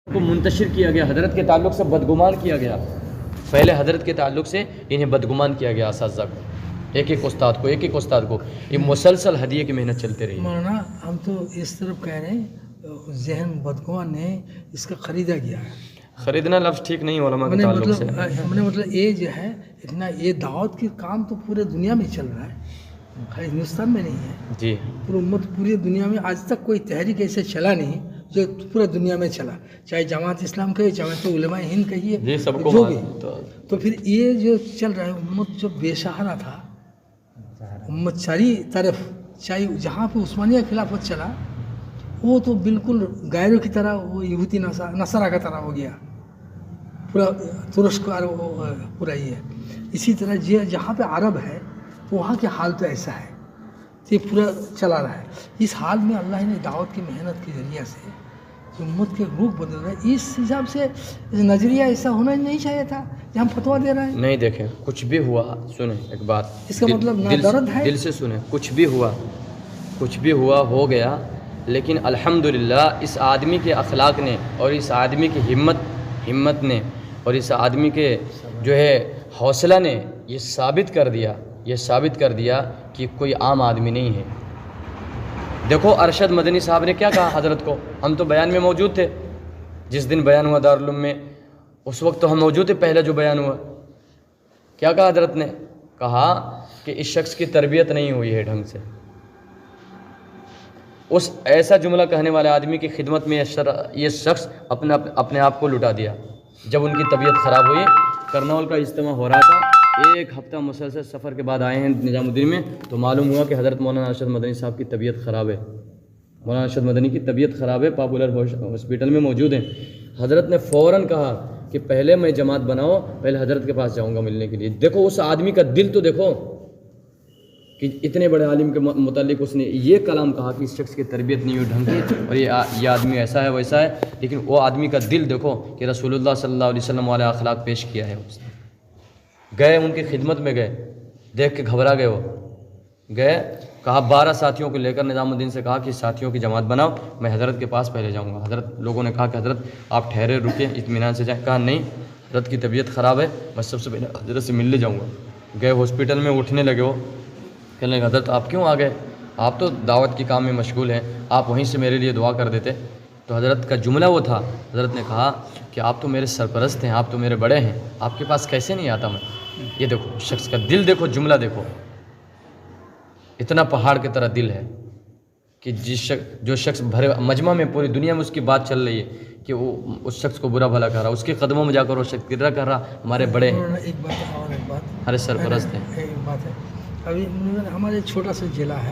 کو منتشر کیا گیا، حضرت کے تعلق سے بدگمان کیا گیا، پہلے حضرت کے تعلق سے انہیں بدگمان کیا گیا، اساتذہ کو، ایک ایک استاد کو یہ مسلسل ہدیے کی محنت چلتے رہی۔ مولانا ہم تو اس طرف کہہ رہے ہیں ذہن بدگمان نے اس کا خریدا گیا ہے۔ خریدنا لفظ ٹھیک نہیں علماء کے تعلق سے۔ ہم نے مطلب یہ جو ہے اتنا یہ دعوت کے کام تو پورے دنیا میں چل رہا ہے، خالی ہندوستان میں نہیں ہے جی، پورا امت پوری دنیا میں آج تک کوئی تحریک ایسے چلا نہیں جو پورا دنیا میں چلا، چاہے جماعت اسلام کہیے، چاہے علماء ہند کہیے، جی سب کو جو بھی۔ تو پھر یہ جو چل رہا ہے امت جو بے سہارا تھا، امت ساری طرف، چاہے جہاں پہ عثمانیہ خلافت چلا وہ تو بالکل غیروں کی طرح، وہ یہودی نصارہ کا طرح ہو گیا، پورا ترک کا پورا یہ ہے۔ اسی طرح جہاں پہ عرب ہے وہاں کے حال تو ایسا ہے، یہ پورا چلا رہا ہے۔ اس حال میں اللہ نے دعوت کی محنت کے ذریعے سے جو امت کے روح بدل رہا ہے، اس حساب سے نظریہ ایسا ہونا نہیں چاہیے تھا کہ ہم فتویٰ دے رہے ہیں۔ نہیں دیکھیں، کچھ بھی ہوا، سنیں ایک بات، اس کا مطلب نہ درد ہے، دل سے سنیں، کچھ بھی ہوا ہو گیا، لیکن الحمدللہ اس آدمی کے اخلاق نے اور اس آدمی کی ہمت نے اور اس آدمی کے جو ہے حوصلہ نے یہ ثابت کر دیا کہ کوئی عام آدمی نہیں ہے۔ دیکھو ارشد مدنی صاحب نے کیا کہا حضرت کو، ہم تو بیان میں موجود تھے جس دن بیان ہوا دارالعلوم میں، اس وقت تو ہم موجود تھے پہلے جو بیان ہوا۔ کیا کہا حضرت نے؟ کہا کہ اس شخص کی تربیت نہیں ہوئی ہے ڈھنگ سے۔ اس ایسا جملہ کہنے والے آدمی کی خدمت میں یہ شخص اپنے آپ کو لٹا دیا۔ جب ان کی طبیعت خراب ہوئی، کرنول کا اجتماع ہو رہا تھا، ایک ہفتہ مسلسل سفر کے بعد آئے ہیں نظام الدین میں، تو معلوم ہوا کہ حضرت مولانا ارشد مدنی صاحب کی طبیعت خراب ہے، مولانا ارشد مدنی کی طبیعت خراب ہے، پاپولر ہاسپٹل میں موجود ہیں۔ حضرت نے فوراً کہا کہ پہلے میں جماعت بناؤ، پہلے حضرت کے پاس جاؤں گا ملنے کے لیے۔ دیکھو اس آدمی کا دل تو دیکھو کہ اتنے بڑے عالم کے متعلق اس نے یہ کلام کہا کہ اس شخص کی تربیت نہیں ہوئی ڈھنگ کی اور یہ آدمی ایسا ہے ویسا ہے، لیکن وہ آدمی کا دل دیکھو کہ رسول اللہ صلی اللہ علیہ وسلم والا اخلاق پیش کیا ہے اس نے۔ گئے ان کی خدمت میں، گئے دیکھ کے گھبرا گئے، وہ گئے، کہا 12 ساتھیوں کو لے کر نظام الدین سے کہا کہ ساتھیوں کی جماعت بناؤ، میں حضرت کے پاس پہلے جاؤں گا۔ حضرت لوگوں نے کہا کہ حضرت آپ ٹھہرے، رکے، اطمینان سے جائیں۔ کہا نہیں، حضرت کی طبیعت خراب ہے، میں سب سے پہلے حضرت سے ملنے جاؤں گا۔ گئے ہاسپٹل میں، اٹھنے لگے، وہ کہنے لگے حضرت آپ کیوں آ گئے، آپ تو دعوت کے کام میں مشغول ہیں، آپ وہیں سے میرے لیے دعا کر دیتے۔ تو حضرت کا جملہ وہ تھا، حضرت نے کہا کہ آپ تو میرے سرپرست ہیں، آپ تو میرے بڑے ہیں، آپ کے پاس کیسے نہیں آتا میں۔ یہ دیکھو شخص کا دل، دیکھو جملہ دیکھو، اتنا پہاڑ کی طرح دل ہے کہ جو شخص بھرے مجمع میں پوری دنیا میں اس کی بات چل رہی ہے کہ وہ اس شخص کو برا بھلا کر رہا، اس کے قدموں میں جا کر وہ شخص گرا کر رہا، ہمارے بڑے ہیں، ایک بات اور ایک بات ہمارے سرپرست ہیں۔ ایک بات ہے، ابھی ہمارے چھوٹا سا ضلع ہے،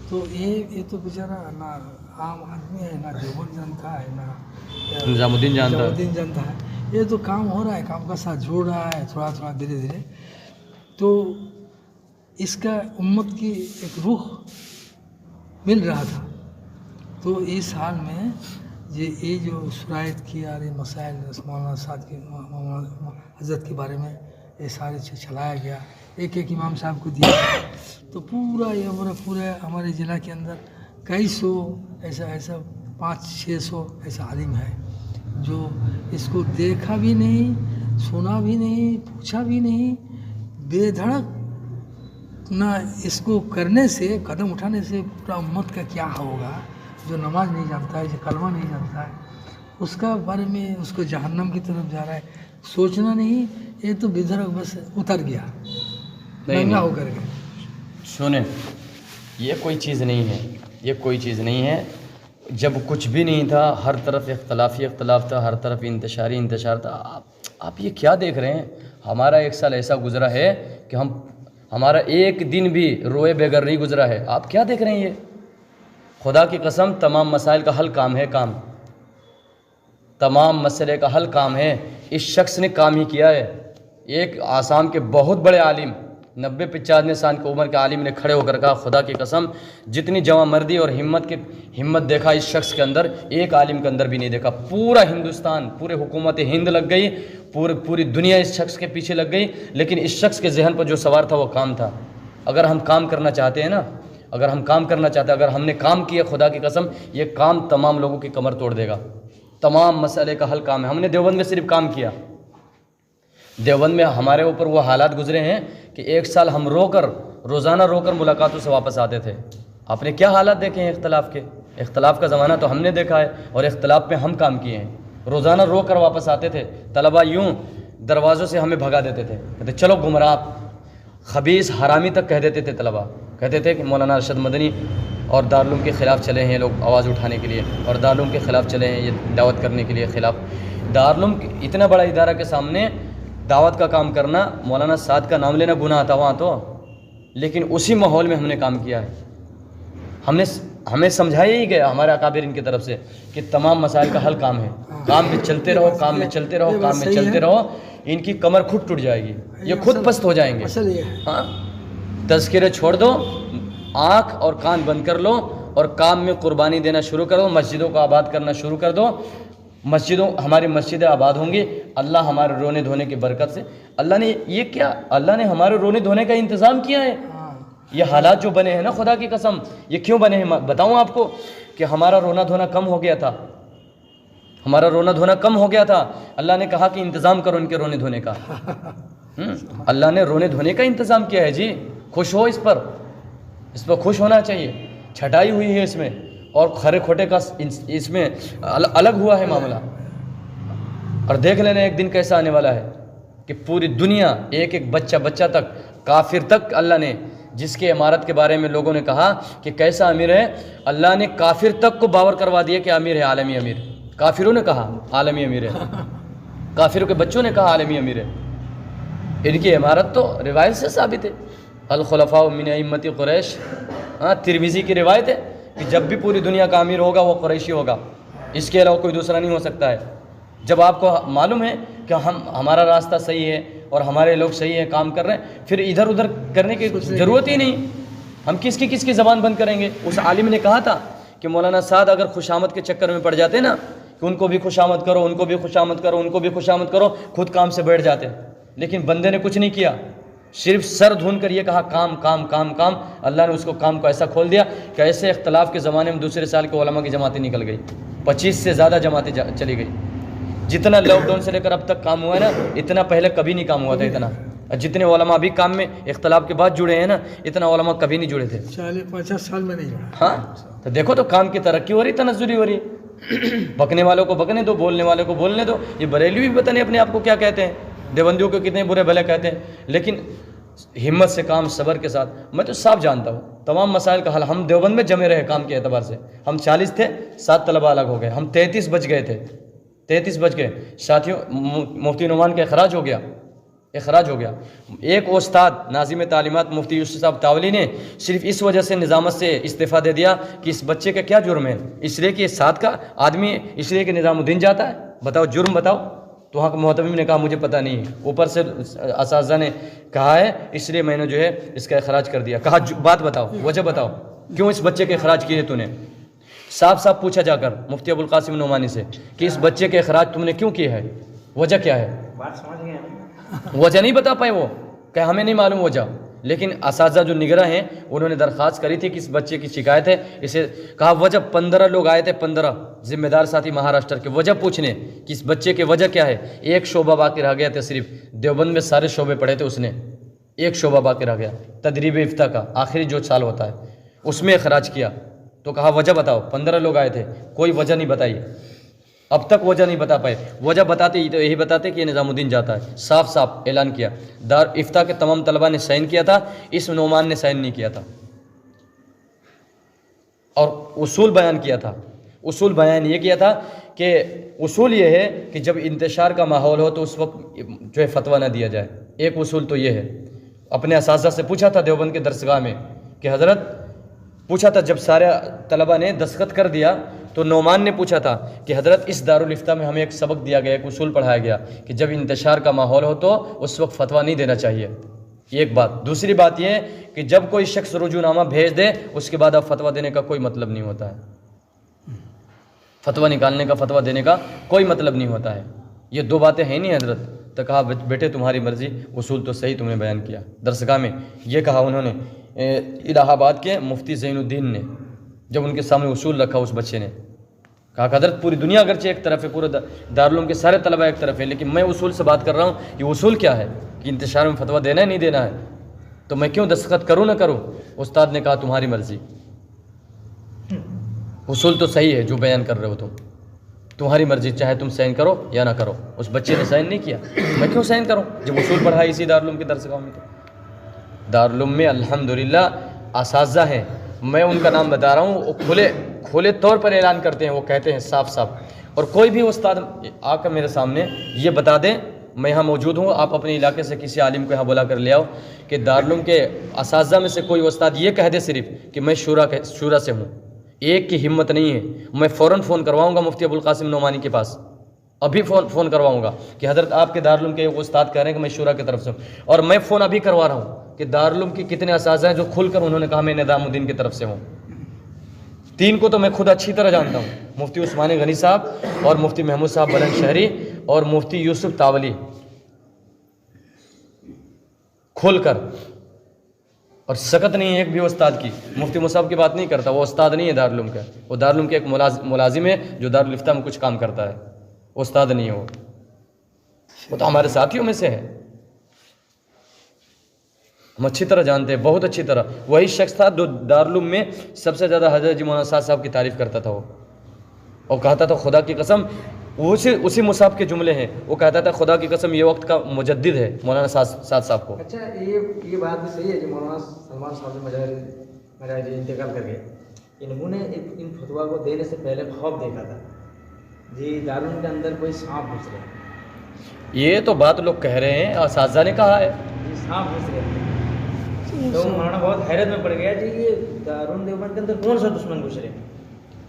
تو یہ تو بیچارہ نہ عام آدمی ہے، نہ دیوبند جانتا ہے، نہ نظام الدین جانتا ہے۔ یہ تو کام ہو رہا ہے، کام کا ساتھ جوڑ رہا ہے تھوڑا تھوڑا دھیرے دھیرے، تو اس کا امت کی ایک روح مل رہا تھا۔ تو اس حال میں یہ جو شرائط کی آ رہی مسائل مولانا صاحب کی حضرت کے بارے میں یہ سارے چلایا گیا، ایک ایک امام صاحب کو دیا، تو پورا یہ پورے ہمارے ضلع کے اندر کئی سو ایسا 500-600 ایسا عالم ہے جو اس کو دیکھا بھی نہیں، سنا بھی نہیں، پوچھا بھی نہیں، بے دھڑک نہ اس کو کرنے سے، قدم اٹھانے سے پورا امت کا کیا ہوگا۔ جو نماز نہیں جانتا ہے، جو کلمہ نہیں جانتا ہے، اس کا بارے میں اس کو جہنم کی طرف جا رہا ہے، سوچنا نہیں، یہ تو بے دھڑک بس اتر گیا، ننگا ہو کر گیا۔ سنیں، یہ کوئی چیز نہیں ہے، جب کچھ بھی نہیں تھا، ہر طرف اختلاف تھا، ہر طرف انتشار تھا۔ آپ یہ کیا دیکھ رہے ہیں؟ ہمارا 1 سال ایسا گزرا ہے کہ ہمارا ایک دن بھی روئے بغیر نہیں گزرا ہے۔ آپ کیا دیکھ رہے ہیں؟ یہ خدا کی قسم تمام مسائل کا حل کام ہے، تمام مسئلے کا حل کام ہے۔ اس شخص نے کام ہی کیا ہے۔ ایک آسام کے بہت بڑے عالم، 90-95 سال کی عمر کے عالم نے کھڑے ہو کر کہا خدا کی قسم جتنی جواں مردی اور ہمت دیکھا اس شخص کے اندر، ایک عالم کے اندر بھی نہیں دیکھا۔ پورا ہندوستان، پورے حکومت ہند لگ گئی، پوری دنیا اس شخص کے پیچھے لگ گئی، لیکن اس شخص کے ذہن پر جو سوار تھا وہ کام تھا۔ اگر ہم کام کرنا چاہتے ہیں، اگر ہم نے کام کیا خدا کی قسم یہ کام تمام لوگوں کی کمر توڑ دے گا۔ تمام مسئلے کا حل کام ہے. ہم نے دیوبند میں صرف کام کیا. دیوبند میں ہمارے اوپر وہ حالات گزرے ہیں کہ 1 سال ہم روزانہ رو کر ملاقاتوں سے واپس آتے تھے. آپ نے کیا حالات دیکھے ہیں اختلاف کے؟ اختلاف کا زمانہ تو ہم نے دیکھا ہے اور اختلاف میں ہم کام کیے ہیں. روزانہ رو کر واپس آتے تھے. طلباء یوں دروازوں سے ہمیں بھگا دیتے تھے, کہتے چلو گمراہ, خبیث, حرامی تک کہہ دیتے تھے طلباء. کہتے تھے کہ مولانا ارشد مدنی اور دارالعلوم کے خلاف چلے ہیں لوگ آواز اٹھانے کے لیے, اور دارالعلوم کے خلاف چلے ہیں یہ دعوت کرنے کے لیے خلاف. دارالعلوم اتنا بڑا ادارہ کے سامنے دعوت کا کام کرنا, مولانا سعد کا نام لینا گناہ تھا وہاں تو, لیکن اسی ماحول میں ہم نے کام کیا ہے. ہمیں سمجھایا ہی گیا ہمارے اکابرین کی طرف سے کہ تمام مسائل کا حل کام ہے. کام میں چلتے رہو, کام میں چلتے رہو, کام میں چلتے رہو. ان کی کمر خود ٹوٹ جائے گی, یہ خود پست ہو جائیں گے. ہاں, تذکرے چھوڑ دو, آنکھ اور کان بند کر لو اور کام میں قربانی دینا شروع کر دو. مسجدوں کو آباد کرنا شروع کر دو. ہماری مسجدیں آباد ہوں گی اللہ ہمارے رونے دھونے کی برکت سے. اللہ نے یہ کیا, اللہ نے ہمارے رونے دھونے کا انتظام کیا ہے. یہ حالات جو بنے ہیں نا, خدا کی قسم یہ کیوں بنے ہیں بتاؤں آپ کو, کہ ہمارا رونا دھونا کم ہو گیا تھا. ہمارا رونا دھونا کم ہو گیا تھا. اللہ نے کہا کہ انتظام کرو ان کے رونے دھونے کا. اللہ نے رونے دھونے کا انتظام کیا ہے جی. خوش ہو اس پر خوش ہونا چاہیے. چھٹائی ہوئی ہے اس میں, اور کھرے کھوٹے کا اس میں الگ ہوا ہے معاملہ. اور دیکھ لینا ایک دن کیسا آنے والا ہے کہ پوری دنیا ایک ایک بچہ تک, کافر تک, اللہ نے جس کے عمارت کے بارے میں لوگوں نے کہا کہ کیسا امیر ہے, اللہ نے کافر تک کو باور کروا دیا کہ امیر ہے, عالمی امیر. کافروں نے کہا عالمی امیر ہے, کافروں کے بچوں نے کہا عالمی امیر ہے. ان کی عمارت تو روایت سے ثابت ہے. الخلفاء من ائمۃ قریش, ترمذی کی روایت ہے کہ جب بھی پوری دنیا کا امیر ہوگا وہ قریشی ہوگا, اس کے علاوہ کوئی دوسرا نہیں ہو سکتا ہے. جب آپ کو معلوم ہے کہ ہمارا راستہ صحیح ہے اور ہمارے لوگ صحیح ہیں, کام کر رہے ہیں, پھر ادھر ادھر کرنے کی ضرورت ہی نہیں. ہم کس کی زبان بند کریں گے؟ اس عالم نے کہا تھا کہ مولانا سعد اگر خوشامد کے چکر میں پڑ جاتے نا, کہ ان کو بھی خوشامد کرو, ان کو بھی خوشامد کرو, ان کو بھی خوشامد کرو, خود کام سے بیٹھ جاتے. لیکن بندے نے کچھ نہیں کیا, صرف سر دھون کر یہ کہا کام کام کام کام. اللہ نے اس کو کام کو ایسا کھول دیا کہ ایسے اختلاف کے زمانے میں دوسرے سال کے علماء کی جماعتیں نکل گئی. 25 سے زیادہ جماعتیں چلی گئی. جتنا لاک ڈاؤن سے لے کر اب تک کام ہوا ہے نا, اتنا پہلے کبھی نہیں کام ہوا تھا. اتنا جتنے علماء ابھی کام میں اختلاف کے بعد جڑے ہیں نا, اتنا علماء کبھی نہیں جڑے تھے. 40-50 سال میں نہیں جڑا. ہاں, تو دیکھو تو کام کی ترقی ہو رہی, تنزلی ہو رہی. بکنے والوں کو بکنے دو, بولنے والوں کو بولنے دو. یہ بریلوی بھی پتہ نہیں اپنے آپ کو کیا کہتے ہیں, دیوبندیوں کو کتنے برے بھلے کہتے ہیں, لیکن ہمت سے کام, صبر کے ساتھ. میں تو صاف جانتا ہوں تمام مسائل کا حل. ہم دیوبند میں جمے رہے کام کے اعتبار سے. ہم 40 تھے, 7 طلبہ الگ ہو گئے, ہم 33 بچ گئے تھے. 33 بچ گئے ساتھیوں. مفتی نعمان کا اخراج ہو گیا. ایک استاد ناظم تعلیمات مفتی یوسف صاحب تاولی نے صرف اس وجہ سے نظامت سے استعفیٰ دے دیا کہ اس بچے کا کیا جرم ہے, اس لیے کہ یہ 7 کا آدمی, اس لیے کہ نظام الدین جاتا ہے. بتاؤ جرم بتاؤ. تو وہاں کے محتمم نے کہا مجھے پتہ نہیں ہے, اوپر سے اساتذہ نے کہا ہے, اس لیے میں نے جو ہے اس کا اخراج کر دیا. کہا بات بتاؤ, وجہ بتاؤ, کیوں اس بچے کے اخراج کیے تو نے؟ صاف صاف پوچھا جا کر مفتی ابوالقاسم نعمانی سے کہ اس بچے کے اخراج تم نے کیوں کیا ہے, وجہ کیا ہے؟ وجہ نہیں بتا پائے وہ, کہ ہمیں نہیں معلوم وجہ. لیکن اساتذہ جو نگراں ہیں انہوں نے درخواست کری تھی کہ اس بچے کی شکایت ہے. اسے کہا وجہ 15 لوگ آئے تھے, 15 ذمہ دار ساتھی مہاراشٹر کے, وجہ پوچھنے کہ اس بچے کی وجہ کیا ہے. ایک شعبہ باقی رہ گیا تھا, صرف دیوبند میں سارے شعبے پڑھے تھے اس نے, ایک شعبہ باقی رہ گیا, تدریب افتاء کا آخری جو سال ہوتا ہے اس میں اخراج کیا. تو کہا وجہ بتاؤ. 15 لوگ آئے تھے, کوئی وجہ نہیں بتائی, اب تک وجہ نہیں بتا پائے. وجہ بتاتے تو یہی بتاتے کہ یہ نظام الدین جاتا ہے. صاف صاف اعلان کیا. دار افتاء کے تمام طلباء نے سائن کیا تھا, اس نعمان نے سائن نہیں کیا تھا. اور اصول بیان کیا تھا. اصول بیان یہ کیا تھا کہ اصول یہ ہے کہ جب انتشار کا ماحول ہو تو اس وقت جو ہے فتویٰ نہ دیا جائے. ایک اصول تو یہ ہے. اپنے اساتذہ سے پوچھا تھا دیوبند کے درسگاہ میں کہ حضرت پوچھا تھا, جب سارے طلباء نے دستخط کر دیا تو نعمان نے پوچھا تھا کہ حضرت اس دارالفتاء میں ہمیں ایک سبق دیا گیا, ایک اصول پڑھایا گیا کہ جب انتشار کا ماحول ہو تو اس وقت فتویٰ نہیں دینا چاہیے. ایک بات. دوسری بات یہ ہے کہ جب کوئی شخص رجوع نامہ بھیج دے اس کے بعد اب فتویٰ دینے کا کوئی مطلب نہیں ہوتا ہے. فتویٰ نکالنے کا, فتویٰ دینے کا کوئی مطلب نہیں ہوتا ہے. یہ 2 باتیں ہیں نہیں حضرت. تو کہا بیٹے تمہاری مرضی, اصول تو صحیح تم نے بیان کیا. درسگاہ میں یہ کہا انہوں نے, الہ آباد کے مفتی زین الدین نے, جب ان کے سامنے اصول رکھا اس بچے نے, کہا کہ حضرت پوری دنیا اگرچہ ایک طرف ہے، پورے دارالعلوم کے سارے طلبہ ایک طرف ہے، لیکن میں اصول سے بات کر رہا ہوں. یہ اصول کیا ہے کہ انتشار میں فتویٰ دینا ہے نہیں دینا ہے، تو میں کیوں دستخط کروں نہ کروں؟ استاد نے کہا تمہاری مرضی، اصول تو صحیح ہے جو بیان کر رہے ہو تمہاری مرضی، چاہے تم سائن کرو یا نہ کرو. اس بچے نے سائن نہیں کیا، میں کیوں سائن کروں جب اصول پڑھا ہے اسی دارالعلوم کے درس گاہ میں؟ تو دارالعلوم میں الحمدللہ اساتذہ ہیں، میں ان کا نام بتا رہا ہوں، وہ کھلے طور پر اعلان کرتے ہیں، وہ کہتے ہیں صاف صاف. اور کوئی بھی استاد آ کر میرے سامنے یہ بتا دیں میں یہاں موجود ہوں، آپ اپنے علاقے سے کسی عالم کو یہاں بلا کر لے آؤ کہ دارالعلوم کے اساتذہ میں سے کوئی استاد یہ کہہ دے صرف کہ میں شورا سے ہوں، ایک کی ہمت نہیں ہے. میں فوراً فون کرواؤں گا مفتی ابوالقاسم نعمانی کے پاس، ابھی فون کرواؤں گا کہ حضرت آپ کے دارالعلوم کے استاد کہہ رہے ہیں کہ میں شورا کی طرف سے ہوں. اور میں فون ابھی کروا رہا ہوں کہ دارالعلوم کے کتنے اساتذہ ہیں جو کھل کر انہوں نے کہا میں نظام الدین کی طرف سے ہوں. 3 کو تو میں خود اچھی طرح جانتا ہوں، مفتی عثمانی غنی صاحب اور مفتی محمود صاحب بلند شہری اور مفتی یوسف تاولی، کھل کر. اور سکت نہیں ہے ایک بھی استاد کی. مفتی مصعب کی بات نہیں کرتا، وہ استاد نہیں ہے دارالعلوم کا، وہ دارالعلوم کے ایک ملازم ہے جو دارالفتہ میں کچھ کام کرتا ہے، استاد نہیں ہے وہ تو ہمارے ساتھیوں میں سے ہے، ہم اچھی طرح جانتے ہیں، بہت اچھی طرح. وہی شخص تھا جو دارالعلوم میں سب سے زیادہ حضرت جی مولانا صاحب کی تعریف کرتا تھا، وہ اور کہتا تھا خدا کی قسم، اسی مصعب کے جملے ہیں، وہ کہتا تھا خدا کی قسم یہ وقت کا مجدد ہے مولانا سعد صاحب کو. اچھا یہ بات بھی صحیح ہے کہ مولانا سلمان صاحب نے انتقال کر گئے، انہوں نے ان فتویٰ کو دینے سے پہلے خواب دیکھا تھا جی دارالعلوم کے اندر کوئی سانپ گھس رہے ہیں. یہ تو بات لوگ کہہ رہے ہیں، اساتذہ نے کہا ہے جی سانپ گھس رہے ہیں. تو مولانا بہت حیرت میں پڑ گیا جی یہ دارالعلوم دیوبند کے اندر کون سا دشمن گھس رہے ہیں.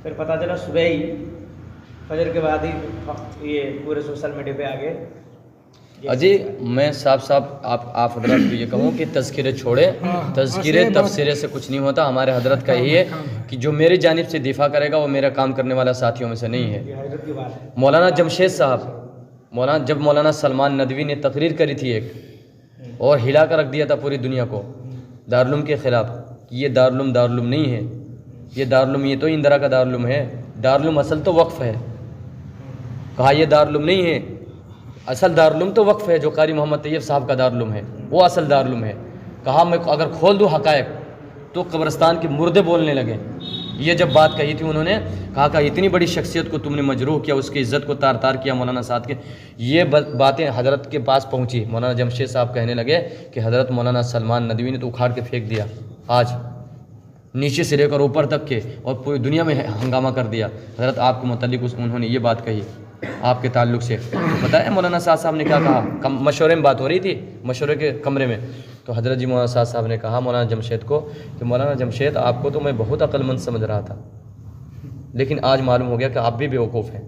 پھر پتہ چلا صبح ہی فجر کے بعد ہی یہ پورے سوشل میڈیا پہ آ گئے. اجی میں صاحب آپ حضرات کو یہ کہوں کہ تذکرے چھوڑے، تذکرے تفسیرے سے کچھ نہیں ہوتا. ہمارے حضرت کا یہی ہے کہ جو میری جانب سے دفاع کرے گا وہ میرا کام کرنے والا ساتھیوں میں سے نہیں ہے. یہ حیرت کی بات ہے. مولانا جمشید صاحب، جب مولانا سلمان ندوی نے تقریر کری تھی ایک اور ہلا کر رکھ دیا تھا پوری دنیا کو دارالعلوم کے خلاف، یہ دارالعلوم نہیں ہے، یہ دارالعلوم یہ تو اندرا کا دارالعلوم ہے. دارالعلوم اصل تو وقف ہے، کہا یہ دارالعلوم نہیں ہے، اصل دارالعلوم تو وقف ہے جو قاری محمد طیب صاحب کا دارالعلوم ہے، وہ اصل دارالعلوم ہے. کہا میں اگر کھول دوں حقائق تو قبرستان کے مردے بولنے لگے. یہ جب بات کہی تھی انہوں نے کہا کہ اتنی بڑی شخصیت کو تم نے مجروح کیا، اس کی عزت کو تار تار کیا مولانا صاحب کے. یہ باتیں حضرت کے پاس پہنچی. مولانا جمشید صاحب کہنے لگے کہ حضرت مولانا سلمان ندوی نے تو اکھاڑ کے پھینک دیا، آج نیچے سے لے کر اوپر تک کے، اور پوری دنیا میں ہنگامہ کر دیا. حضرت آپ کے متعلق انہوں نے یہ بات کہی آپ کے تعلق سے. پتہ ہے مولانا صاحب نے کیا کہا؟ مشورے میں بات ہو رہی تھی، مشورے کے کمرے میں، تو حضرت جی مولانا صاحب نے کہا مولانا جمشید کو کہ مولانا جمشید آپ کو تو میں بہت عقل مند سمجھ رہا تھا، لیکن آج معلوم ہو گیا کہ آپ بھی بیوقوف ہیں.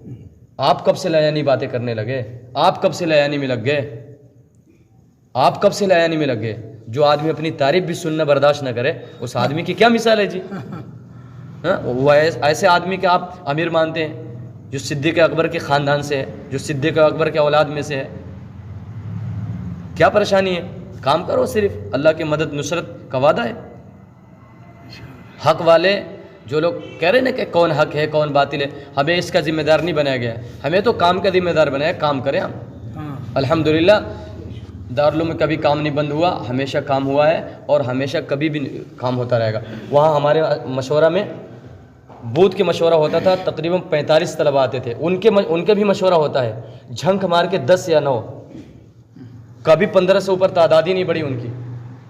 آپ کب سے لیانی باتیں کرنے لگے؟ آپ کب سے لیانی میں لگ گئے؟ آپ کب سے لیانی میں لگ گئے؟ جو آدمی اپنی تعریف بھی سننا برداشت نہ کرے اس آدمی کی کیا مثال ہے جی؟ وہ ایسے آدمی کے آپ امیر مانتے ہیں جو صدیق اکبر کے خاندان سے ہے، جو صدیق اکبر کے اولاد میں سے ہے. کیا پریشانی ہے؟ کام کرو، صرف اللہ کی مدد نصرت کا وعدہ ہے. حق والے جو لوگ کہہ رہے ہیں نا کہ کون حق ہے کون باطل ہے، ہمیں اس کا ذمہ دار نہیں بنایا گیا، ہمیں تو کام کا ذمہ دار بنایا. کام کریں ہم. الحمدللہ دارالعلوم میں کبھی کام نہیں بند ہوا، ہمیشہ کام ہوا ہے اور ہمیشہ کبھی بھی کام ہوتا رہے گا. وہاں ہمارے مشورہ میں بوتھ کے مشورہ ہوتا تھا، تقریباً 45 طلبہ آتے تھے، ان کے بھی مشورہ ہوتا ہے. جھنک مار کے 10 یا 9، کبھی 15 سے اوپر تعداد ہی نہیں بڑھی ان کی.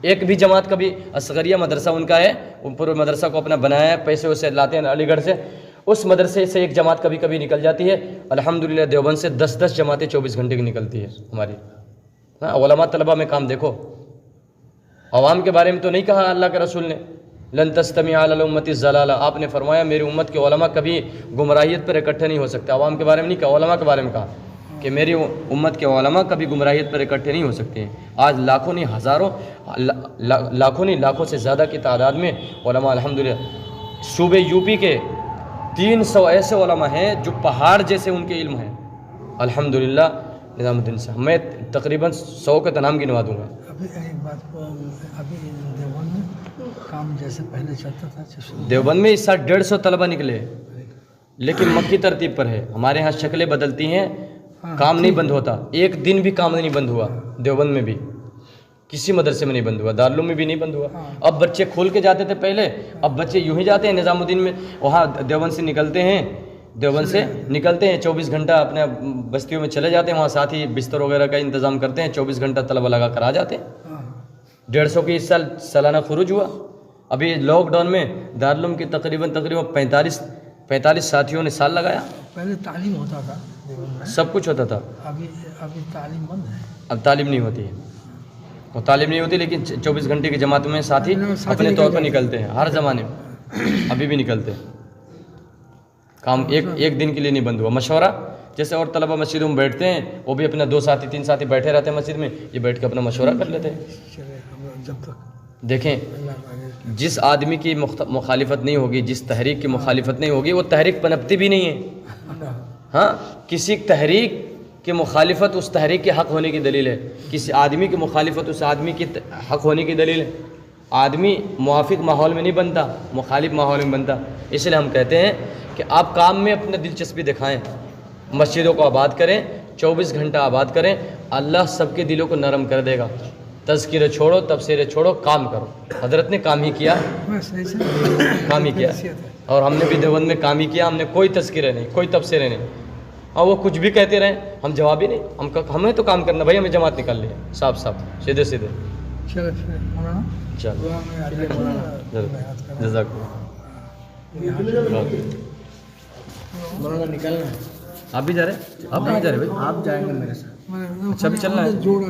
ایک بھی جماعت کبھی اصغریہ مدرسہ ان کا ہے، پورے مدرسہ کو اپنا بنایا ہے، پیسے ویسے لاتے ہیں علی گڑھ سے، اس مدرسے سے ایک جماعت کبھی کبھی نکل جاتی ہے. الحمدللہ دیوبند سے 10 جماعتیں 24 گھنٹے کی نکلتی ہے ہماری. علماء طلبہ میں کام دیکھو. عوام کے بارے میں تو نہیں کہا اللہ کے رسول نے لن تستمع علی الامۃ الضلالہ، آپ نے فرمایا میری امت کے علماء کبھی گمراہیت پر اکٹھے نہیں ہو سکتے. عوام کے بارے میں نہیں کہا، علماء کے بارے میں کہا کہ میری امت کے علماء کبھی گمراہیت پر اکٹھے نہیں ہو سکتے ہیں. آج لاکھوں نہیں ہزاروں، لاکھوں نہیں لاکھوں سے زیادہ کی تعداد میں علماء الحمدللہ. صوبے یوپی کے 300 ایسے علماء ہیں جو پہاڑ جیسے ان کے علم ہیں الحمدللہ. نظام الدین صاحب میں تقریباً 100 کے تنام گنوا دوں گا. ابھی ایک بات، ابھی دیوبند میں کام جیسے پہلے چلتا تھا، دیوبند میں اس سال 150 طلبہ نکلے لیکن مکی ترتیب پر ہے. ہمارے ہاں شکلیں بدلتی ہیں, کام نہیں بند ہوتا. ایک دن بھی کام نہیں بند ہوا دیوبند میں بھی, کسی مدرسے میں نہیں بند ہوا, دارالعلوم میں بھی نہیں بند ہوا. اب بچے کھول کے جاتے تھے پہلے, اب بچے یوں ہی جاتے ہیں نظام الدین میں, وہاں دیوبند سے نکلتے ہیں 24 گھنٹہ اپنے بستیوں میں چلے جاتے ہیں, وہاں ساتھ ہی بستر وغیرہ کا انتظام کرتے ہیں, 24 گھنٹہ طلبہ لگا کر آ جاتے ہیں. 150 کی اس سال سالانہ خروج ہوا. ابھی لاک ڈاؤن میں دارالعلوم کی تقریباً 45 ساتھیوں نے سال لگایا. پہلے تعلیم ہوتا تھا دیوبند میں, سب کچھ ہوتا تھا. ابھی تعلیم بند ہے. اب تعلیم نہیں ہوتی ہے, وہ تعلیم نہیں ہوتی, لیکن 24 گھنٹے کی جماعت میں ساتھی اپنے طور پر نکلتے ہیں, ہر زمانے میں ابھی بھی نکلتے ہیں. کام ایک دن کے لیے نہیں بند ہوا. مشورہ جیسے اور طلبہ مسجدوں میں بیٹھتے ہیں, وہ بھی اپنا 2 ساتھی 3 ساتھی بیٹھے رہتے ہیں مسجد میں, یہ بیٹھ کے اپنا مشورہ کر لیتے ہیں. چلے ہم جب تک دیکھیں, جس آدمی کی مخالفت نہیں ہوگی, جس تحریک کی مخالفت نہیں ہوگی, وہ تحریک پنپتی بھی نہیں ہے. ہاں, کسی تحریک کی مخالفت اس تحریک کے حق ہونے کی دلیل ہے, کسی آدمی کی مخالفت اس آدمی کی حق ہونے کی دلیل ہے. آدمی موافق ماحول میں نہیں بنتا, مخالف ماحول میں بنتا. اس لیے ہم کہتے ہیں کہ آپ کام میں اپنا دلچسپی دکھائیں, مسجدوں کو آباد کریں, 24 گھنٹہ آباد کریں, اللہ سب کے دلوں کو نرم کر دے گا. تذکرے چھوڑو, تبصرے چھوڑو, کام کرو. حضرت نے کام ہی کیا, کام ہی کیا, اور ہم نے بھی دیوبند میں کام ہی کیا. ہم نے کوئی تذکرے نہیں, کوئی تبصرے نہیں, اور وہ کچھ بھی کہتے رہیں, ہم جواب ہی نہیں. ہمیں تو کام کرنا بھائی, ہمیں جماعت نکال لی, صاف سیدھے. چلو پھر مولانا چلو, دعا میں آگے مولانا جزاک مولانا نکلنا ہے. آپ بھی جا رہے ہیں؟ آپ کہاں جا رہے ہیں بھائی؟ آپ جائیں گے میرے ساتھ. اچھا, بھی چلنا ہے. جوڑ